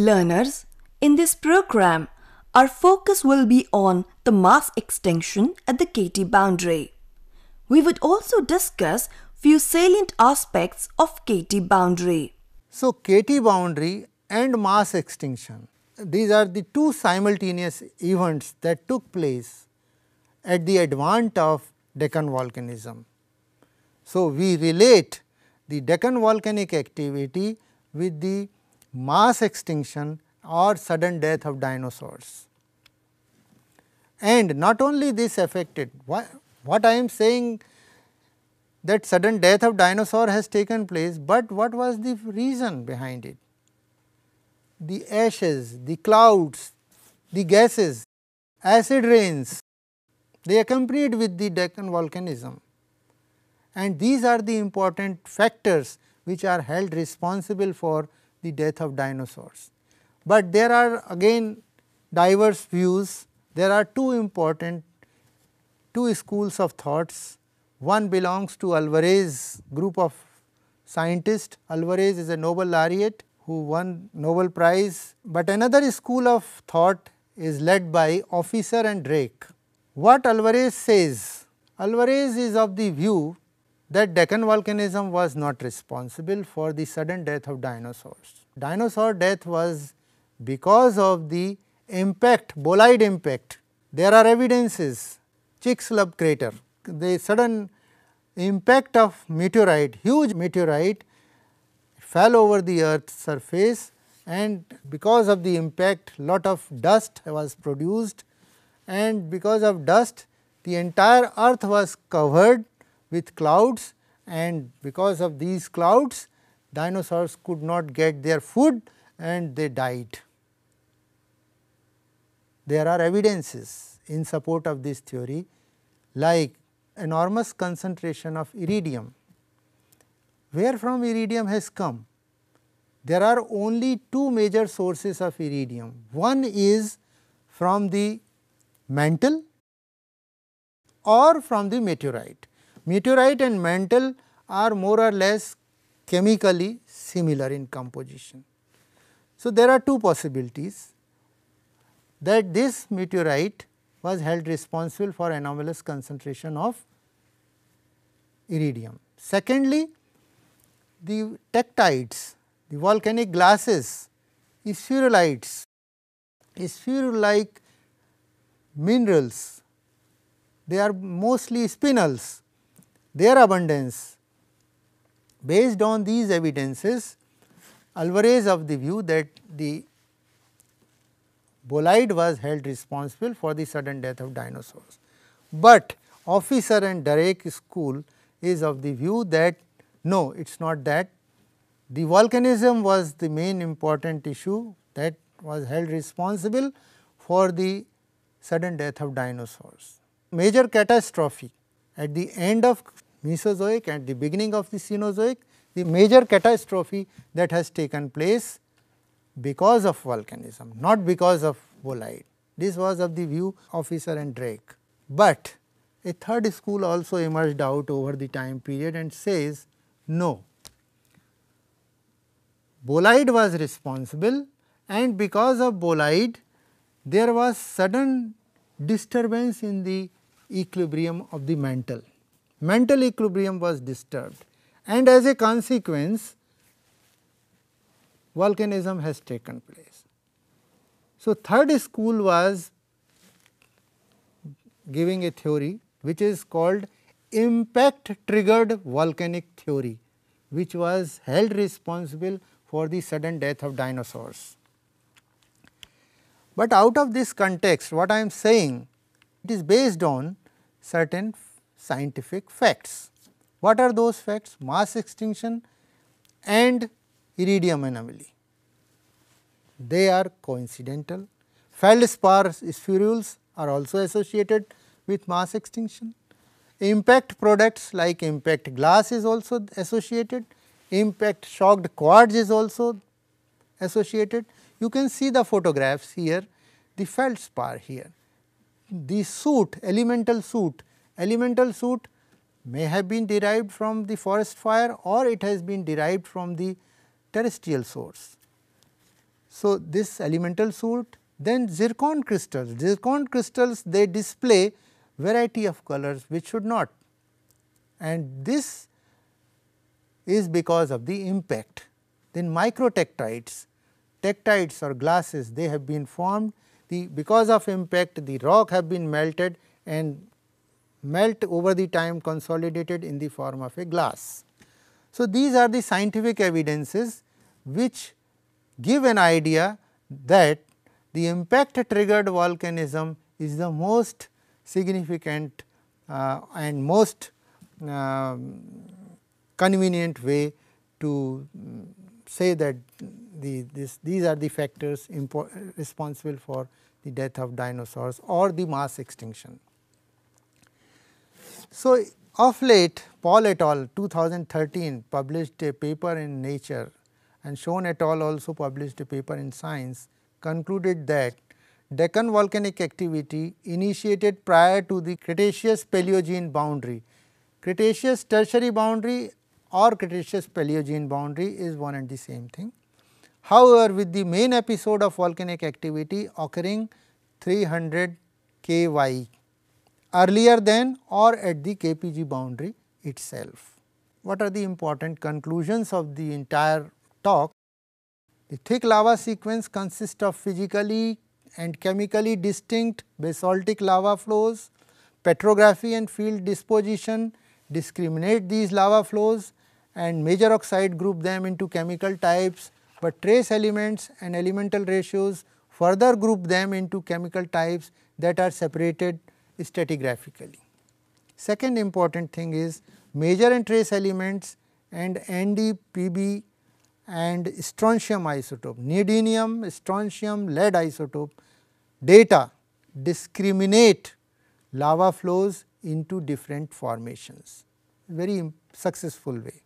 Learners, in this program, our focus will be on the mass extinction at the KT boundary. We would also discuss few salient aspects of KT boundary. So, KT boundary and mass extinction, these are the two simultaneous events that took place at the advent of Deccan volcanism. So, we relate the Deccan volcanic activity with the mass extinction or sudden death of dinosaurs. And not only this affected, what I am saying that sudden death of dinosaur has taken place, but what was the reason behind it? The ashes, the clouds, the gases, acid rains, they accompanied with the Deccan volcanism, and these are the important factors which are held responsible for the death of dinosaurs. But there are again diverse views. There are two schools of thoughts. One belongs to Alvarez group of scientists. Alvarez is a Nobel laureate who won Nobel Prize, but another school of thought is led by Officer and Drake. What Alvarez says? Alvarez is of the view that Deccan volcanism was not responsible for the sudden death of dinosaurs. Dinosaur death was because of the impact, bolide impact. There are evidences, Chicxulub crater, the sudden impact of meteorite, huge meteorite fell over the earth's surface, and because of the impact lot of dust was produced, and because of dust the entire earth was covered with clouds, and because of these clouds dinosaurs could not get their food and they died. There are evidences in support of this theory, like enormous concentration of iridium. Where from iridium has come? There are only two major sources of iridium. One is from the mantle or from the meteorite. Meteorite and mantle are more or less chemically similar in composition. So, there are two possibilities that this meteorite was held responsible for anomalous concentration of iridium. Secondly, the tektites, the volcanic glasses, spherulites, spherule-like minerals, they are mostly spinels, their abundance. Based on these evidences, Alvarez of the view that the bolide was held responsible for the sudden death of dinosaurs. But Officer and Drake school is of the view that no, it is not that. The volcanism was the main important issue that was held responsible for the sudden death of dinosaurs. Major catastrophe at the end of Mesozoic and the beginning of the Cenozoic, the major catastrophe that has taken place because of volcanism, not because of bolide. This was of the view Officer and Drake. But a third school also emerged out over the time period and says no, bolide was responsible, and because of bolide there was sudden disturbance in the equilibrium of the mantle. Mantle equilibrium was disturbed, and as a consequence volcanism has taken place. So, third school was giving a theory which is called impact triggered volcanic theory, which was held responsible for the sudden death of dinosaurs. But out of this context, what I am saying, it is based on certain scientific facts. What are those facts? Mass extinction and iridium anomaly. They are coincidental. Feldspar spherules are also associated with mass extinction. Impact products like impact glass is also associated. Impact shocked quartz is also associated. You can see the photographs here, the feldspar here. The soot, elemental soot may have been derived from the forest fire or it has been derived from the terrestrial source. So, this elemental soot, then zircon crystals. Zircon crystals, they display variety of colors which should not, and this is because of the impact. Then microtectites, tectites or glasses, they have been formed because of impact the rock have been melted and melt over the time consolidated in the form of a glass. So, these are the scientific evidences which give an idea that the impact triggered volcanism is the most significant and most convenient way to say that these are the factors responsible for the death of dinosaurs or the mass extinction. So, of late Paul et al. 2013 published a paper in Nature and Schoen et al. Also published a paper in Science, concluded that Deccan volcanic activity initiated prior to the Cretaceous Paleogene boundary. Cretaceous tertiary boundary or Cretaceous Paleogene boundary is one and the same thing. However, with the main episode of volcanic activity occurring 300 KY earlier than or at the KPG boundary itself. What are the important conclusions of the entire talk? The thick lava sequence consists of physically and chemically distinct basaltic lava flows. Petrography and field disposition discriminate these lava flows and major oxide group them into chemical types, but trace elements and elemental ratios further group them into chemical types that are separated stratigraphically. Second important thing is major and trace elements and Nd, Pb and strontium isotope, neodymium, strontium, lead isotope data discriminate lava flows into different formations, very successful way.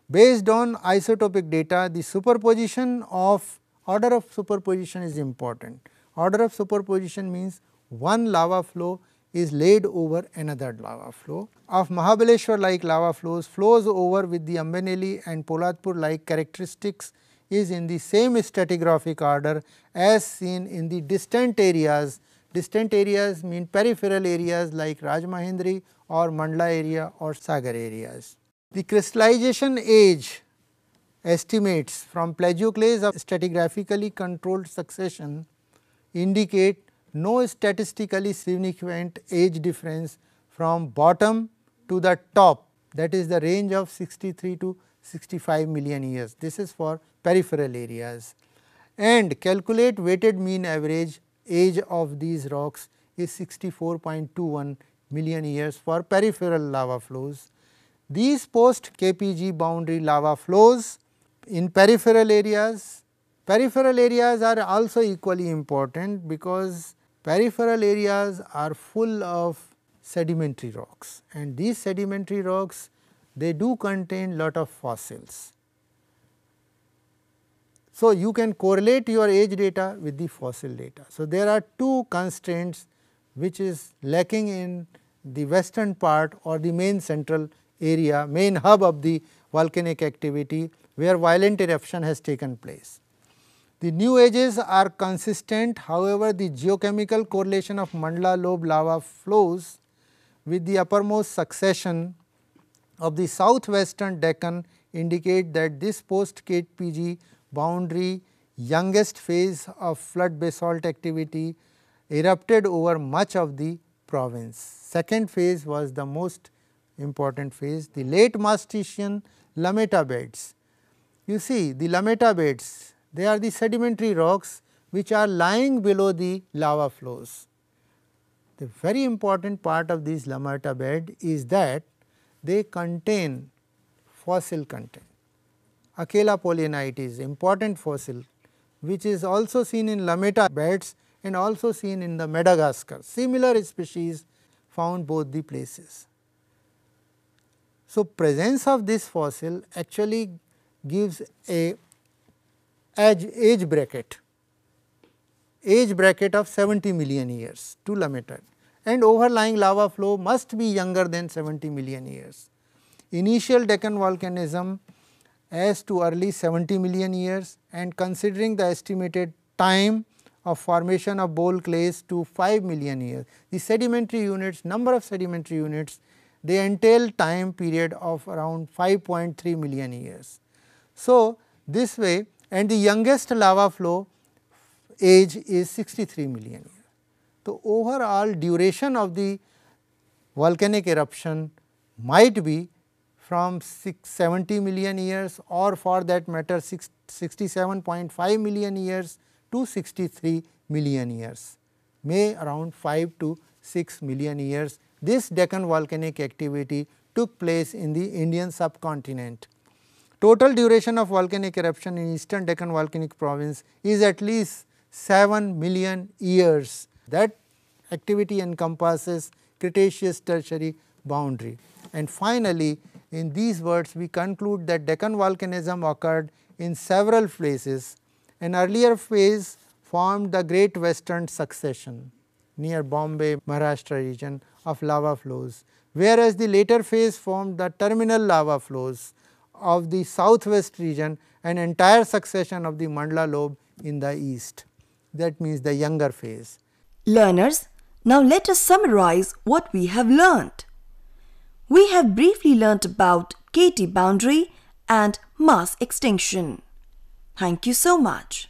Based on isotopic data, the superposition of order of superposition is important. Order of superposition means one lava flow is laid over another lava flow. Of Mahabaleshwar like lava flows over with the Ambanelli and Polatpur like characteristics is in the same stratigraphic order as seen in the distant areas. Distant areas mean peripheral areas like Rajmahendri or Mandla area or Sagar areas. The crystallization age estimates from plagioclase of stratigraphically controlled succession indicate no statistically significant age difference from bottom to the top, that is the range of 63 to 65 million years. This is for peripheral areas, and calculate weighted mean average age of these rocks is 64.21 million years for peripheral lava flows. These post KPG boundary lava flows in peripheral areas are also equally important because peripheral areas are full of sedimentary rocks, and these sedimentary rocks they do contain lot of fossils. So, you can correlate your age data with the fossil data. So, there are two constraints which is lacking in the western part or the main central area, main hub of the volcanic activity where violent eruption has taken place. The new ages are consistent, however, the geochemical correlation of Mandla lobe lava flows with the uppermost succession of the southwestern Deccan indicate that this post KPG boundary youngest phase of flood basalt activity erupted over much of the province. Second phase was the most important phase, the late Maastrichtian Lametta beds. You see the Lametta beds, they are the sedimentary rocks which are lying below the lava flows. The very important part of this Lametta bed is that they contain fossil content. Akela polianite is important fossil which is also seen in Lametta beds and also seen in the Madagascar. Similar species found both the places. So, presence of this fossil actually gives a age bracket of 70 million years to Lametta, and overlying lava flow must be younger than 70 million years. Initial Deccan volcanism as to early 70 million years, and considering the estimated time of formation of bole clays to 5 million years. The sedimentary units, number of sedimentary units, they entail time period of around 5.3 million years. So, this way, and the youngest lava flow age is 63 million years. So, overall duration of the volcanic eruption might be from 70 million years, or for that matter 67.5 million years to 63 million years, may around 5 to 6 million years. This Deccan volcanic activity took place in the Indian subcontinent. Total duration of volcanic eruption in eastern Deccan volcanic province is at least 7 million years. That activity encompasses Cretaceous Tertiary boundary. And finally, in these words we conclude that Deccan volcanism occurred in several places. An earlier phase formed the Great Western Succession near Bombay, Maharashtra region of lava flows, whereas the later phase formed the terminal lava flows of the southwest region, an entire succession of the Mandla lobe in the east. That means the younger phase. Learners, now let us summarize what we have learnt. We have briefly learnt about KT boundary and mass extinction. Thank you so much.